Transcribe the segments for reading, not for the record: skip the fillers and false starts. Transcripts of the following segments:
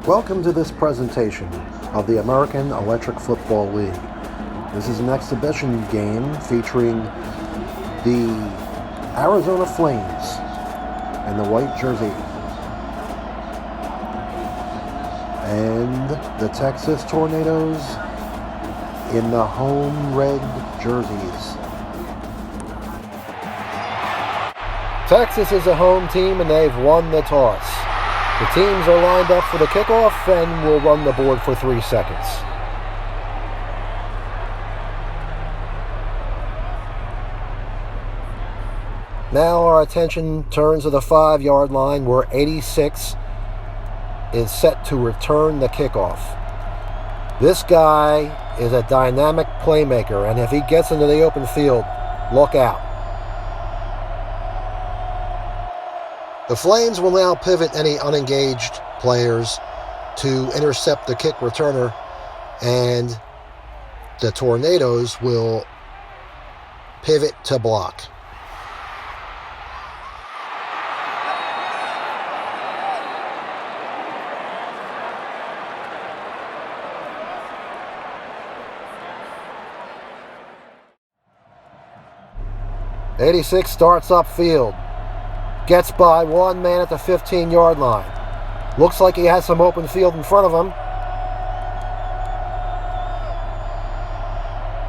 Welcome to this presentation of the American Electric Football League. This is an exhibition game featuring the Arizona Flames in the white jersey and the Texas Tornadoes in the home red jerseys. Texas is a home team and they've won the toss. The teams are lined up for the kickoff and will run the board for 3 seconds. Now our attention turns to the 5-yard line where 86 is set to return the kickoff. This guy is a dynamic playmaker, and if he gets into the open field, look out. The Flames will now pivot any unengaged players to intercept the kick returner, and the Tornadoes will pivot to block. '86 starts upfield. Gets by one man at the 15-yard line. Looks like he has some open field in front of him.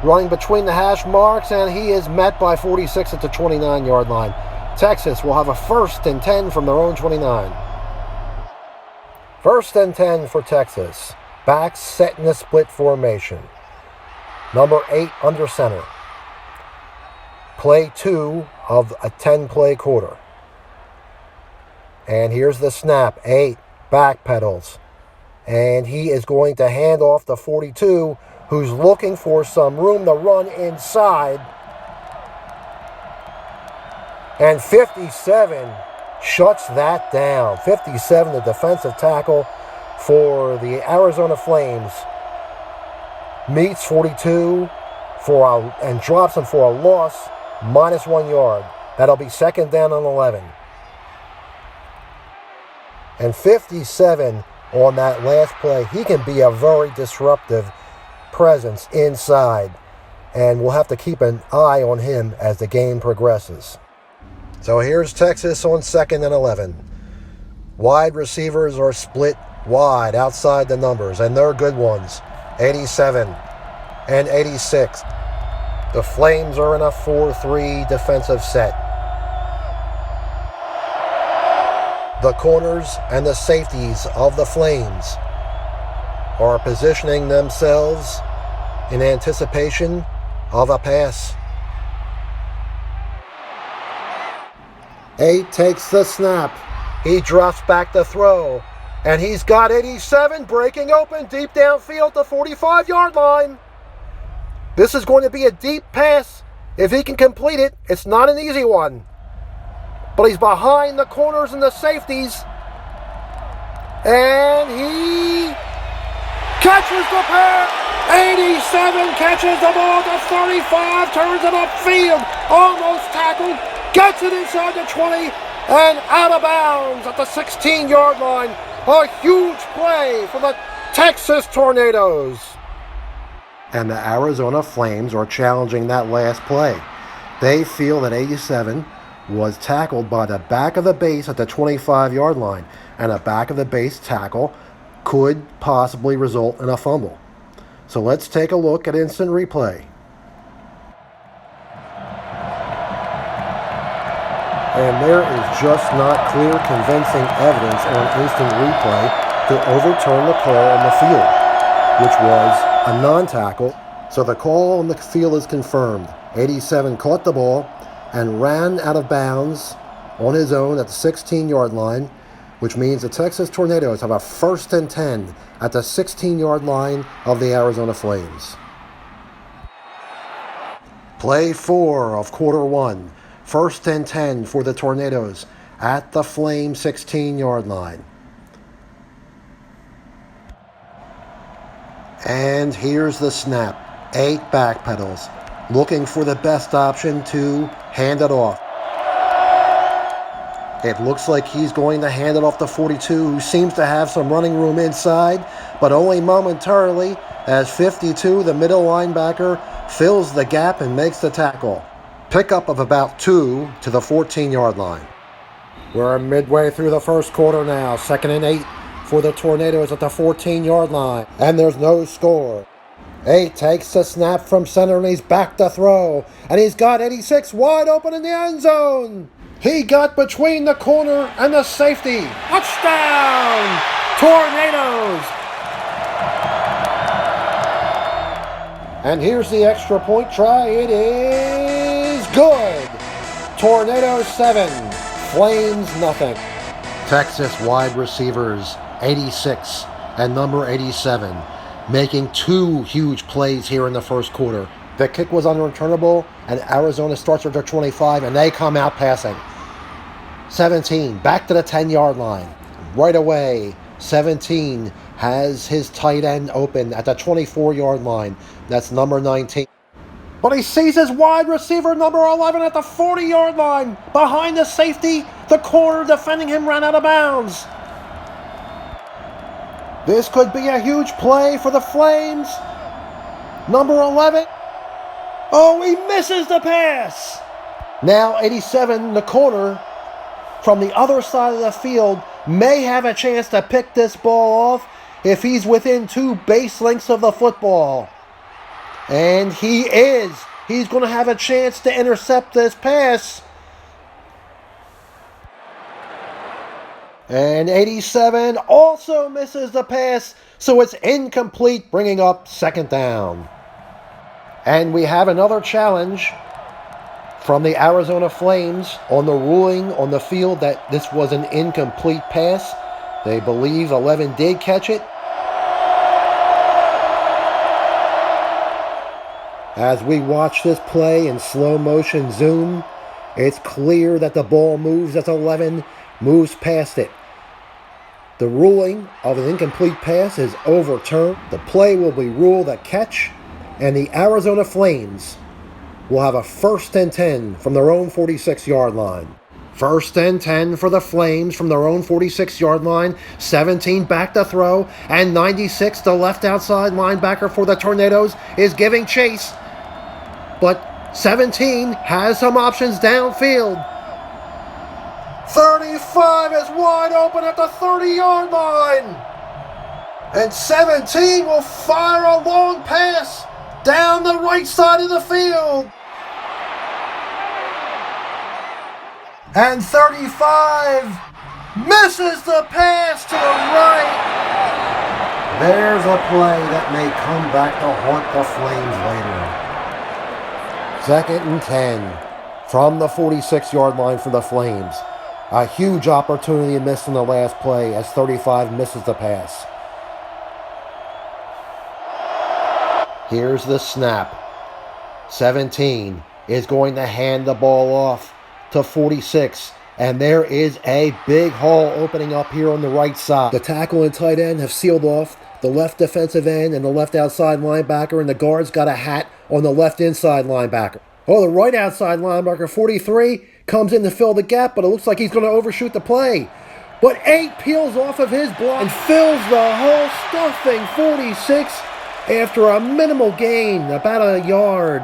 Running between the hash marks, and he is met by 46 at the 29-yard line. Texas will have a 1st and 10 from their own 29. 1st and 10 for Texas. Backs set in a split formation. Number 8 under center. Play 2 of a 10-play quarter. And here's the snap. 8 backpedals. And he is going to hand off to 42, who's looking for some room to run inside. And 57 shuts that down. 57, the defensive tackle for the Arizona Flames, meets 42 and drops him for a loss, -1 yard. That'll be 2nd down and 11. And 57 on that last play, he can be a very disruptive presence inside. And we'll have to keep an eye on him as the game progresses. So here's Texas on 2nd and 11. Wide receivers are split wide outside the numbers, and they're good ones. 87 and 86. The Flames are in a 4-3 defensive set. The corners and the safeties of the Flames are positioning themselves in anticipation of a pass. 8 takes the snap. He drops back to throw. And he's got 87 breaking open deep downfield to 45-yard line. This is going to be a deep pass. If he can complete it, it's not an easy one. But he's behind the corners and the safeties. And he catches the pass. 87 catches the ball to 35, turns it upfield, almost tackled, gets it inside the 20, and out of bounds at the 16-yard line. A huge play for the Texas Tornadoes. And the Arizona Flames are challenging that last play. They feel that 87 was tackled by the back of the base at the 25-yard line, and a back of the base tackle could possibly result in a fumble. So let's take a look at instant replay. And there is just not clear, convincing evidence on instant replay to overturn the call on the field, which was a non-tackle. So the call on the field is confirmed. 87 caught the ball and ran out of bounds on his own at the 16-yard line, which means the Texas Tornadoes have a 1st and 10 at the 16-yard line of the Arizona Flames. Play 4 of quarter 1. 1st and 10 for the Tornadoes at the Flame 16-yard line. And here's the snap. 8 backpedals, looking for the best option to hand it off. It looks like he's going to hand it off to 42, who seems to have some running room inside, but only momentarily, as 52, the middle linebacker, fills the gap and makes the tackle. Pickup of about 2 to the 14-yard line. We're midway through the first quarter now. 2nd and 8 for the Tornadoes at the 14-yard line. And there's no score. 8 takes the snap from center and he's back to throw. And he's got 86 wide open in the end zone. He got between the corner and the safety. Touchdown! Tornadoes! And here's the extra point try. It is good. Tornadoes 7, Flames nothing. Texas wide receivers 86 and number 87 making 2 huge plays here in the first quarter. The kick was unreturnable and Arizona starts at their 25 and they come out passing. 17 back to the 10-yard line. Right away, 17 has his tight end open at the 24-yard line. That's number 19. But he sees his wide receiver, number 11, at the 40-yard line. Behind the safety, the corner defending him ran out of bounds. This could be a huge play for the Flames. Number 11. Oh, he misses the pass. Now 87, the corner, from the other side of the field, may have a chance to pick this ball off if he's within 2 base lengths of the football. And he is. He's going to have a chance to intercept this pass. And 87 also misses the pass, so it's incomplete, bringing up 2nd down. And we have another challenge from the Arizona Flames on the ruling on the field that this was an incomplete pass. They believe 11 did catch it. As we watch this play in slow motion zoom, it's clear that the ball moves as 11 moves past it. The ruling of an incomplete pass is overturned. The play will be ruled a catch, and the Arizona Flames will have a 1st and 10 from their own 46-yard line. 1st and 10 for the Flames from their own 46-yard line. 17 back to throw, and 96, the left outside linebacker for the Tornadoes, is giving chase. But 17 has some options downfield. 35 is wide open at the 30-yard line. And 17 will fire a long pass down the right side of the field. And 35 misses the pass to the right. There's a play that may come back to haunt the Flames later. 2nd and 10 from the 46-yard line for the Flames. A huge opportunity missed in the last play as 35 misses the pass. Here's the snap. 17 is going to hand the ball off to 46. And there is a big hole opening up here on the right side. The tackle and tight end have sealed off the left defensive end and the left outside linebacker, and the guard's got a hat on the left inside linebacker. Oh, the right outside linebacker, 43, comes in to fill the gap, but it looks like he's going to overshoot the play. But 8 peels off of his block and fills the whole stuffing, 46, after a minimal gain, about a yard.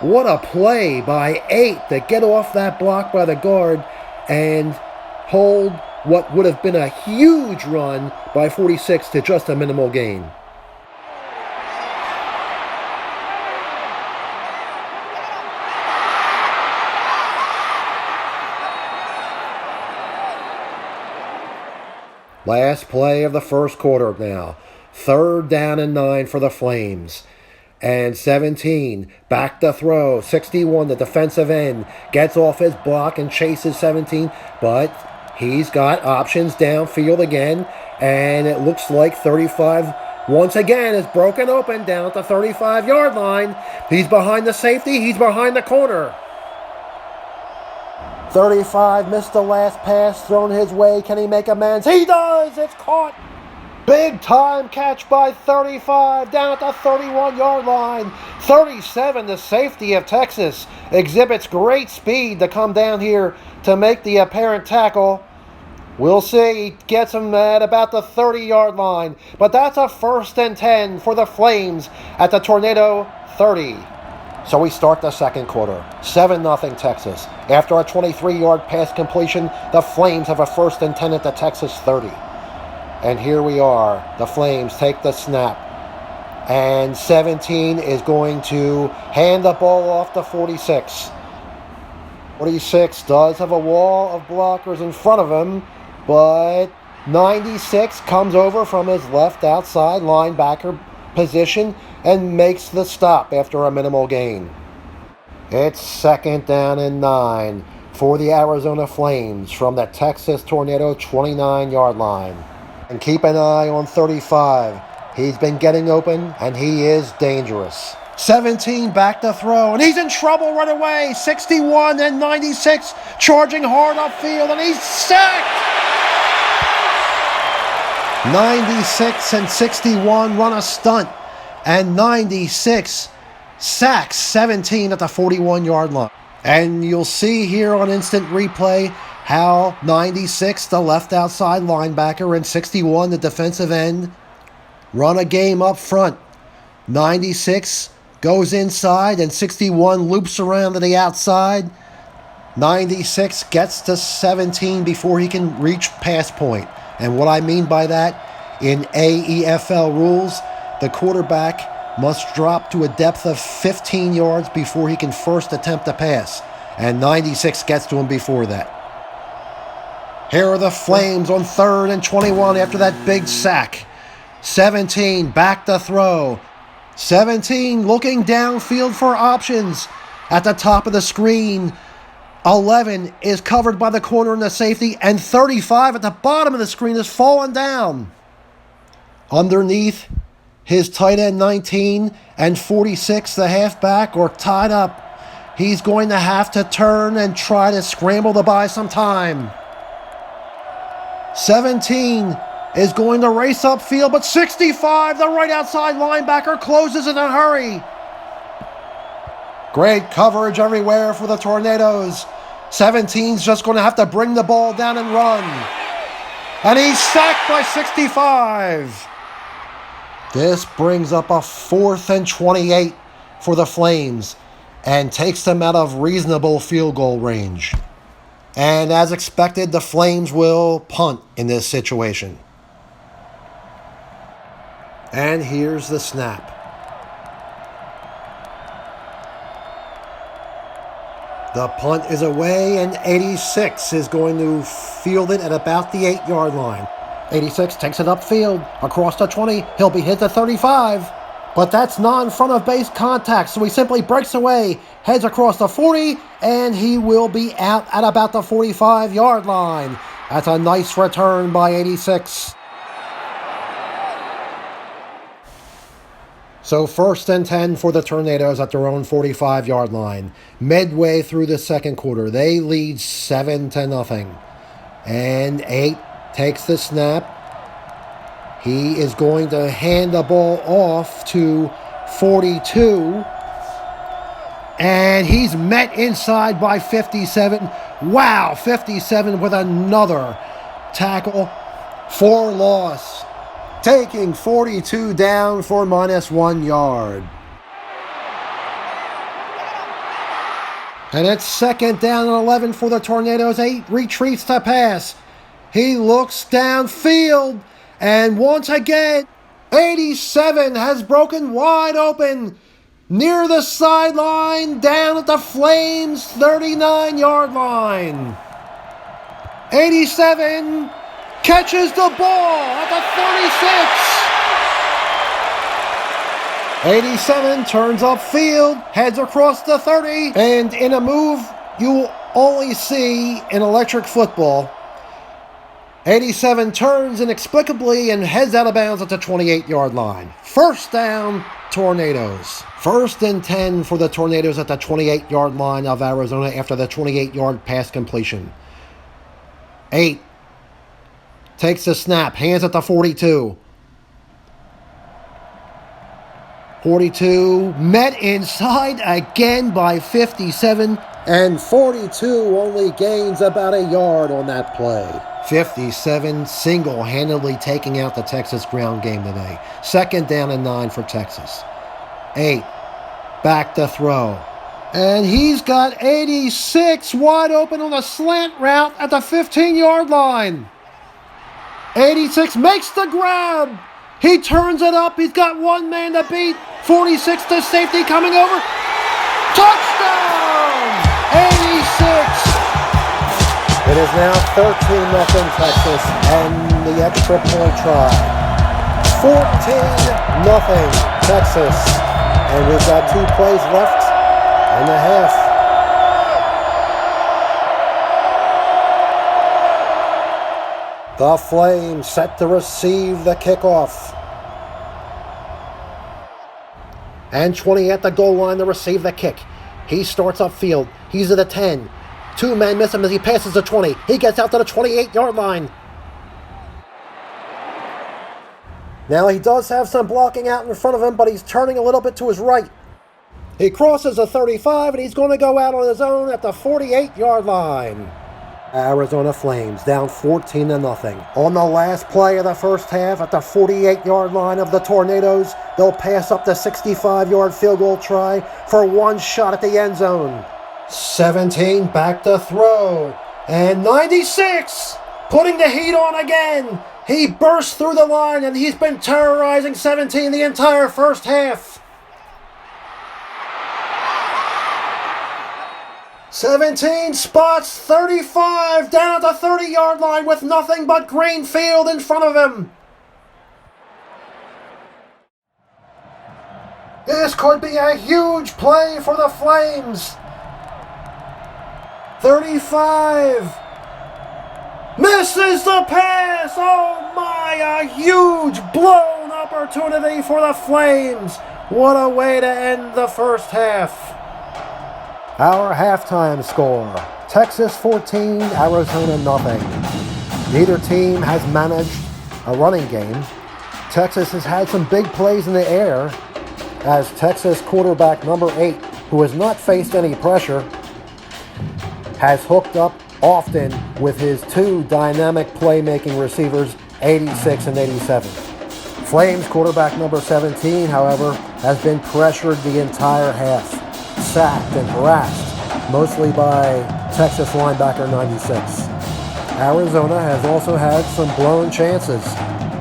What a play by 8 to get off that block by the guard and hold what would have been a huge run by 46 to just a minimal gain. Last play of the first quarter now. 3rd down and 9 for the Flames. And 17, back to throw. 61, the defensive end, gets off his block and chases 17, but he's got options downfield again, and it looks like 35 once again is broken open down at the 35-yard line. He's behind the safety, he's behind the corner. 35 missed the last pass thrown his way. Can he make amends? He does! It's caught Big time catch by 35 down at the 31-yard line. 37, the safety of Texas, exhibits great speed to come down here to make the apparent tackle. We'll see. He gets him at about the 30-yard line. But that's a 1st and 10 for the Flames at the Tornado 30. So we start the second quarter. 7-0 Texas. After a 23-yard pass completion, the Flames have a 1st and 10 at the Texas 30. And here we are. The Flames take the snap. And 17 is going to hand the ball off to 46. 46 does have a wall of blockers in front of him, but 96 comes over from his left outside linebacker position and makes the stop after a minimal gain. It's 2nd down and 9 for the Arizona Flames from the Texas Tornado 29-yard line. And keep an eye on 35. He's been getting open, and he is dangerous. 17 back to throw, and he's in trouble right away. 61 and 96 charging hard upfield, and he's sacked. 96 and 61 run a stunt, and 96 sacks 17 at the 41-yard line. And you'll see here on instant replay how 96, the left outside linebacker, and 61, the defensive end, run a game up front. 96 goes inside, and 61 loops around to the outside. 96 gets to 17 before he can reach pass point. And what I mean by that, in AEFL rules, the quarterback must drop to a depth of 15 yards before he can first attempt a pass. And 96 gets to him before that. Here are the Flames on 3rd and 21 after that big sack. 17 back to throw. 17 looking downfield for options at the top of the screen. 11 is covered by the corner and the safety, and 35 at the bottom of the screen is falling down. Underneath, his tight end 19 and 46, the halfback, are tied up. He's going to have to turn and try to scramble to buy some time. 17 is going to race upfield, but 65, the right outside linebacker, closes in a hurry. Great coverage everywhere for the Tornadoes. 17's just going to have to bring the ball down and run. And he's sacked by 65. This brings up a 4th and 28 for the Flames and takes them out of reasonable field goal range. And as expected, the Flames will punt in this situation. And here's the snap. The punt is away, and 86 is going to field it at about the 8-yard line. 86 takes it upfield, across the 20. He'll be hit at 35. But that's non-front of base contact, so he simply breaks away, heads across the 40, and he will be out at about the 45-yard line. That's a nice return by 86. So 1st and 10 for the Tornadoes at their own 45-yard line. Midway through the second quarter, they lead 7-0. And 8 takes the snap. He is going to hand the ball off to 42. And he's met inside by 57. Wow, 57 with another tackle for loss. Taking 42 down for -1 yard. And it's 2nd down and 11 for the Tornadoes. 8 retreats to pass. He looks downfield. And once again, 87 has broken wide open near the sideline down at the Flames' 39-yard line. 87 catches the ball at the 36. 87 turns upfield, heads across the 30, and in a move you only see in electric football, 87 turns inexplicably and heads out of bounds at the 28-yard line. 1st down, Tornadoes. 1st and 10 for the Tornadoes at the 28-yard line of Arizona after the 28-yard pass completion. 8 takes the snap, hands at the 42. 42 met inside again by 57, and 42 only gains about a yard on that play. 57 single-handedly taking out the Texas ground game today. 2nd down and 9 for Texas. 8, back to throw. And he's got 86 wide open on a slant route at the 15-yard line. 86 makes the grab. He turns it up. He's got one man to beat. 46 to safety coming over. Touchdown! 86. It is now 13-0 Texas and the extra point try. 14-0 Texas. And we've got 2 plays left in the half. The Flames set to receive the kickoff. And 20 at the goal line to receive the kick. He starts upfield. He's at the 10. 2 men miss him as he passes the 20. He gets out to the 28-yard line. Now he does have some blocking out in front of him, but he's turning a little bit to his right. He crosses the 35, and he's going to go out on his own at the 48-yard line. Arizona Flames down 14-0. On the last play of the first half at the 48-yard line of the Tornadoes, they'll pass up the 65-yard field goal try for one shot at the end zone. 17 back to throw. And 96 putting the heat on again. He bursts through the line, and he's been terrorizing 17 the entire first half. 17 spots 35 down at the 30-yard line with nothing but green field in front of him. This could be a huge play for the Flames. 35. Misses the pass. Oh my, a huge blown opportunity for the Flames. What a way to end the first half. Our halftime score, Texas 14, Arizona 0. Neither team has managed a running game. Texas has had some big plays in the air as Texas quarterback number 8, who has not faced any pressure, has hooked up often with his 2 dynamic playmaking receivers, 86 and 87. Flames quarterback number 17, however, has been pressured the entire half, sacked and harassed, mostly by Texas linebacker 96. Arizona has also had some blown chances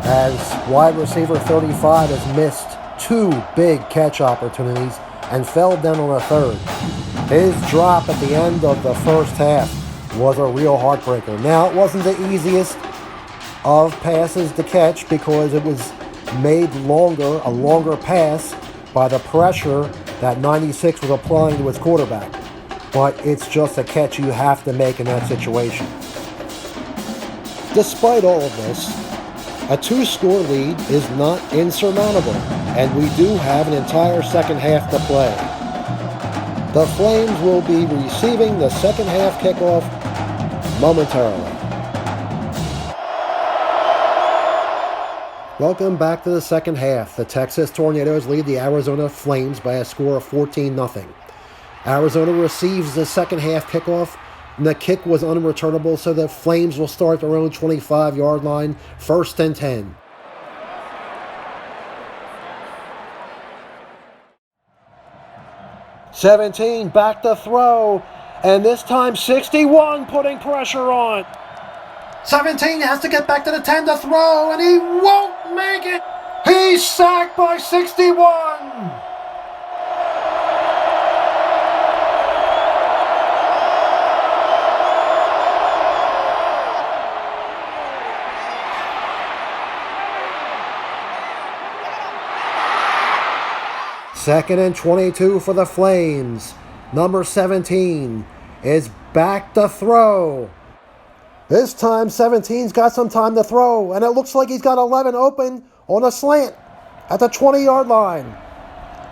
as wide receiver 35 has missed 2 big catch opportunities and fell down on a 3rd. His drop at the end of the first half was a real heartbreaker. Now, it wasn't the easiest of passes to catch because it was made longer, a longer pass by the pressure that 96 was applying to his quarterback. But it's just a catch you have to make in that situation. Despite all of this, a 2-score lead is not insurmountable, and we do have an entire second half to play. The Flames will be receiving the second half kickoff momentarily. Welcome back to the second half. The Texas Tornadoes lead the Arizona Flames by a score of 14-0. Arizona receives the second half kickoff, and the kick was unreturnable, so the Flames will start their own 25-yard line, 1st and 10. "17 back to throw, and this time 61 putting pressure on. 17 has to get back to the 10 to throw, and he won't make it. He's sacked by 61. Second and 22 for the Flames. Number 17 is back to throw. This time 17's got some time to throw, and it looks like he's got 11 open on a slant at the 20-yard line.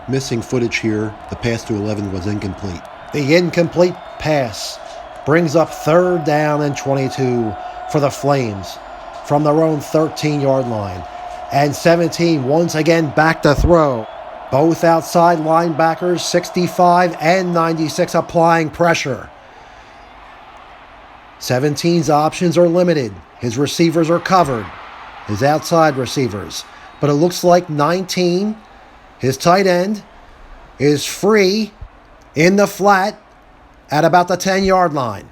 Missing footage here, the pass to 11 was incomplete. The incomplete pass brings up 3rd down and 22 for the Flames from their own 13-yard line. And 17 once again back to throw. Both outside linebackers, 65 and 96, applying pressure. 17's options are limited. His receivers are covered, his outside receivers. But it looks like 19, his tight end, is free in the flat at about the 10-yard line.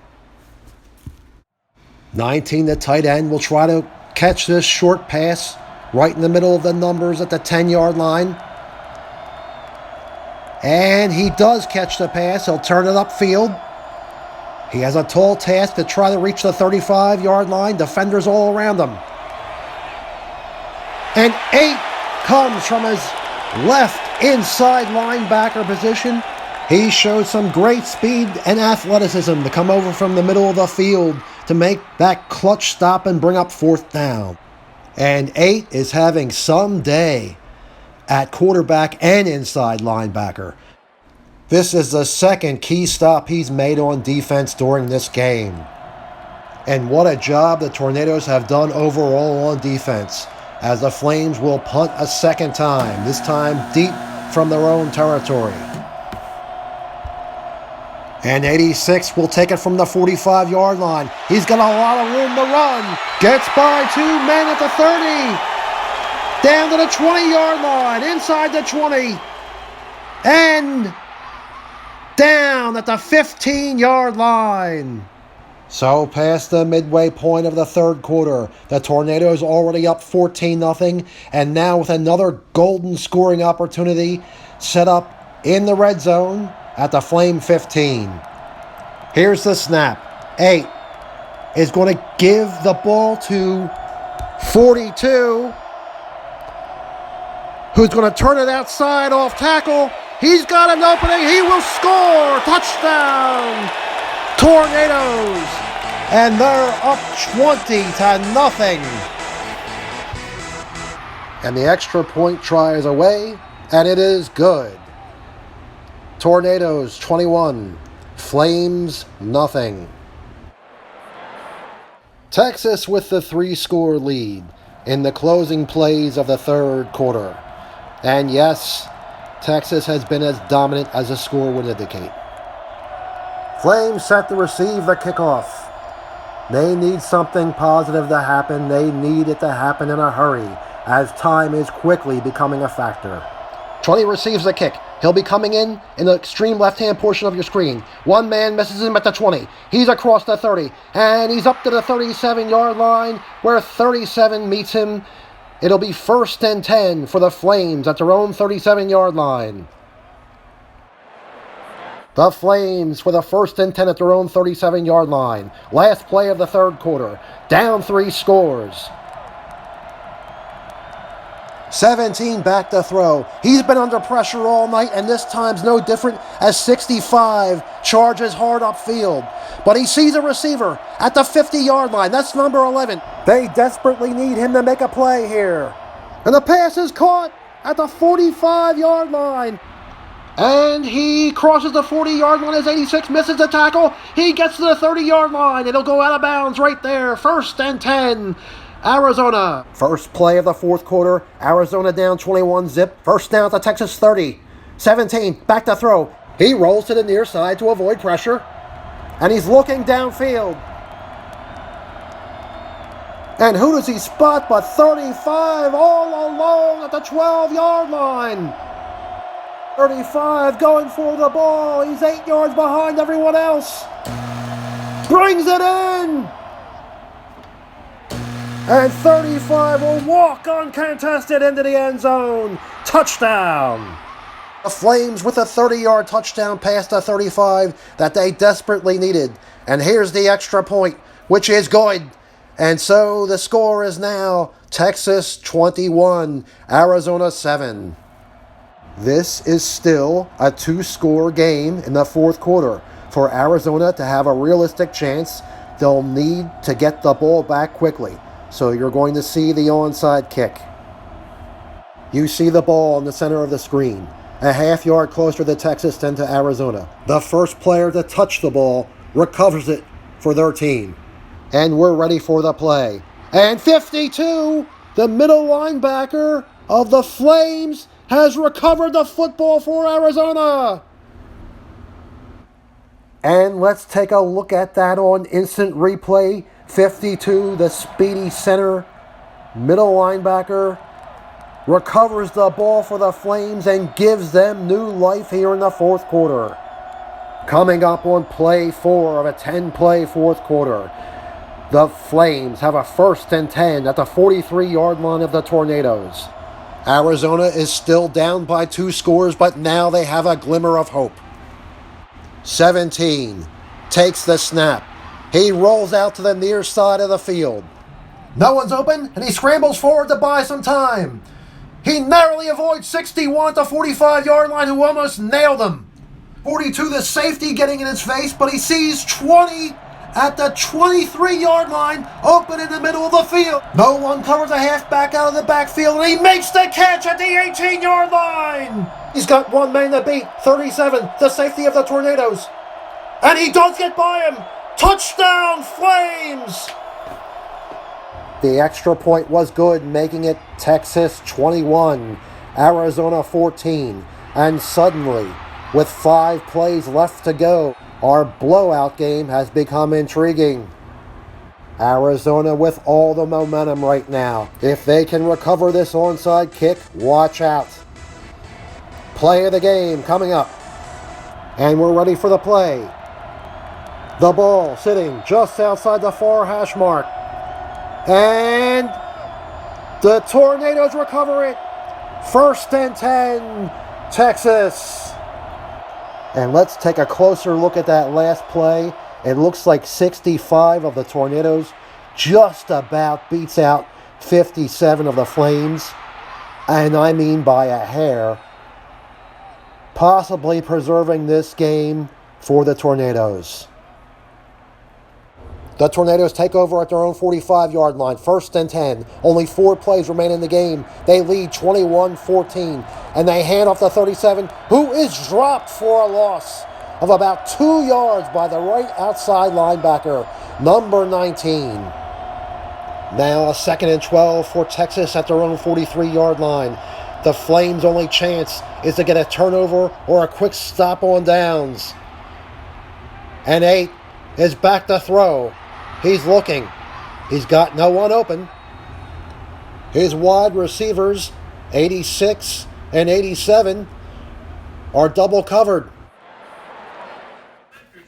19, the tight end, will try to catch this short pass right in the middle of the numbers at the 10-yard line. And he does catch the pass. He'll turn it upfield. He has a tall task to try to reach the 35-yard line. Defenders all around him. And 8 comes from his left inside linebacker position. He showed some great speed and athleticism to come over from the middle of the field to make that clutch stop and bring up 4th down. And 8 is having some day at quarterback and inside linebacker. This is the second key stop he's made on defense during this game. And what a job the Tornadoes have done overall on defense, as the Flames will punt a second time, this time deep from their own territory. And 86 will take it from the 45-yard line. He's got a lot of room to run. Gets by 2 men at the 30. Down to the 20-yard line, inside the 20. And down at the 15-yard line. So past the midway point of the third quarter, the Tornadoes already up 14-0, and now with another golden scoring opportunity set up in the red zone at the Flame 15. Here's the snap. 8 is going to give the ball to 42, who's going to turn it outside off tackle. He's got an opening. He will score. Touchdown, Tornadoes. And they're up 20-0. And the extra point try is away, and it is good. Tornadoes 21, Flames nothing. Texas with the 3-score lead in the closing plays of the third quarter. And yes, Texas has been as dominant as the score would indicate. Flames set to receive the kickoff. They need something positive to happen. They need it to happen in a hurry, as time is quickly becoming a factor. 20 receives the kick. He'll be coming in the extreme left-hand portion of your screen. One man misses him at the 20. He's across the 30, and he's up to the 37-yard line, where 37 meets him. It'll be 1st and 10 for the Flames at their own 37-yard line. The Flames with a 1st and 10 at their own 37-yard line. Last play of the third quarter. Down 3 scores. 17 back to throw. He's been under pressure all night, and this time's no different as 65 charges hard upfield. But he sees a receiver at the 50-yard line. That's number 11. They desperately need him to make a play here. And the pass is caught at the 45-yard line. And he crosses the 40-yard line as 86 misses the tackle. He gets to the 30-yard line. It'll go out of bounds right there. 1st and 10. Arizona. First play of the fourth quarter. Arizona down 21-zip. First down at the Texas 30. 17, back to throw. He rolls to the near side to avoid pressure. And he's looking downfield. And who does he spot but 35 all alone at the 12-yard line? 35 going for the ball. He's 8 yards behind everyone else. Brings it in. And 35 will walk uncontested into the end zone. Touchdown. The Flames with a 30-yard touchdown past the 35 that they desperately needed. And here's the extra point, which is good. And so the score is now Texas 21, Arizona 7. This is still a 2-score game in the fourth quarter. For Arizona to have a realistic chance, they'll need to get the ball back quickly. So you're going to see the onside kick. You see the ball in the center of the screen, a half yard closer to Texas than to Arizona. The first player to touch the ball recovers it for their team. And we're ready for the play. And 52, the middle linebacker of the Flames, has recovered the football for Arizona. And let's take a look at that on instant replay. 52, the speedy center, middle linebacker, recovers the ball for the Flames and gives them new life here in the fourth quarter. Coming up on play 4 of a 10-play fourth quarter, the Flames have a 1st and 10 at the 43-yard line of the Tornadoes. Arizona is still down by 2 scores, but now they have a glimmer of hope. 17 takes the snap. He rolls out to the near side of the field. No one's open, and he scrambles forward to buy some time. He narrowly avoids 61 at the 45-yard line, who almost nailed him. 42, the safety getting in his face, but he sees 20 at the 23-yard line, open in the middle of the field. No one covers a halfback out of the backfield, and he makes the catch at the 18-yard line. He's got one man to beat, 37, the safety of the Tornadoes. And he does get by him. Touchdown, Flames! The extra point was good, making it Texas 21, Arizona 14. And suddenly, with 5 plays left to go, our blowout game has become intriguing. Arizona with all the momentum right now. If they can recover this onside kick, watch out. Play of the game coming up. And we're ready for the play. The ball sitting just outside the far hash mark. And the Tornadoes recover it. 1st and 10, Texas. And let's take a closer look at that last play. It looks like 65 of the Tornadoes just about beats out 57 of the Flames. And I mean by a hair. Possibly preserving this game for the Tornadoes. The Tornadoes take over at their own 45-yard line, 1st and 10. Only 4 plays remain in the game. They lead 21-14, and they hand off the 37, who is dropped for a loss of about 2 yards by the right outside linebacker, number 19. Now a 2nd and 12 for Texas at their own 43-yard line. The Flames' only chance is to get a turnover or a quick stop on downs. And 8 is back to throw. He's looking. He's got no one open. His wide receivers, 86 and 87, are double covered.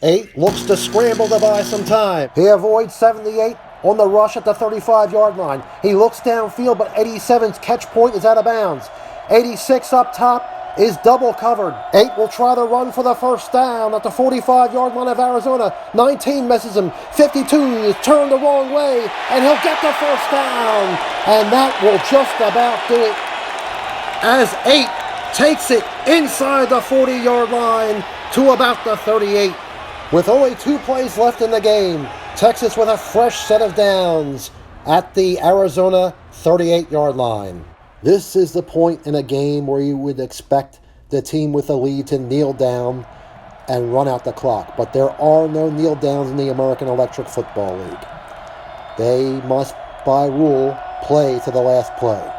8 looks to scramble to buy some time. He avoids 78 on the rush at the 35-yard line. He looks downfield, but 87's catch point is out of bounds. 86 up top is double covered. 8 will try to run for the 1st down at the 45-yard line of Arizona. 19 misses him. 52 is turned the wrong way, and he'll get the 1st down. And that will just about do it, as 8 takes it inside the 40-yard line to about the 38. With only 2 plays left in the game, Texas with a fresh set of downs at the Arizona 38-yard line. This is the point in a game where you would expect the team with the lead to kneel down and run out the clock. But there are no kneel downs in the American Electric Football League. They must, by rule, play to the last play.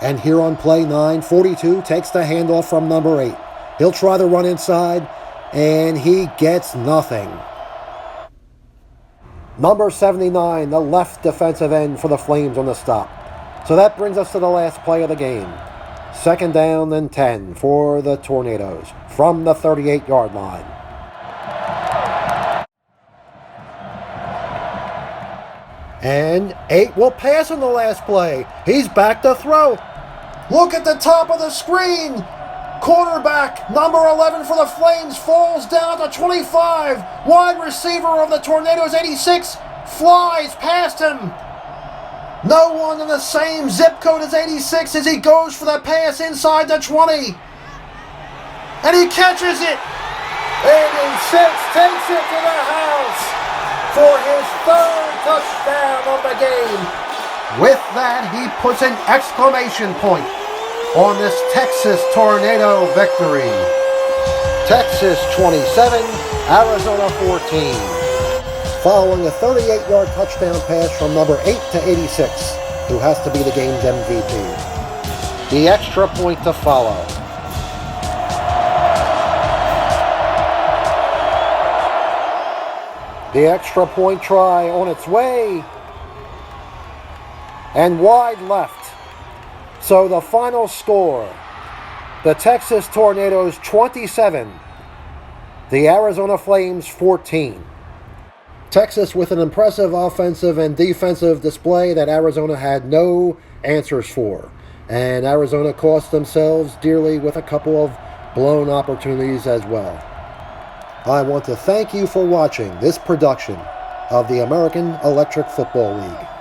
And here on play 9, 42 takes the handoff from number 8. He'll try to run inside, and he gets nothing. Number 79, the left defensive end for the Flames on the stop. So that brings us to the last play of the game. 2nd down and 10 for the Tornadoes from the 38-yard line. And 8 will pass on the last play. He's back to throw. Look at the top of the screen. Quarterback, number 11 for the Flames, falls down at the 25. Wide receiver of the Tornadoes, 86, flies past him. No one in the same zip code as 86 as he goes for the pass inside the 20. And he catches it. 86 takes it to the house for his 3rd touchdown of the game. With that, he puts an exclamation point on this Texas Tornado victory. Texas 27, Arizona 14. Following a 38-yard touchdown pass from number 8 to 86, who has to be the game's MVP. The extra point to follow. The extra point try on its way. And wide left. So the final score, the Texas Tornadoes 27, the Arizona Flames 14. Texas with an impressive offensive and defensive display that Arizona had no answers for. And Arizona cost themselves dearly with a couple of blown opportunities as well. I want to thank you for watching this production of the American Electric Football League.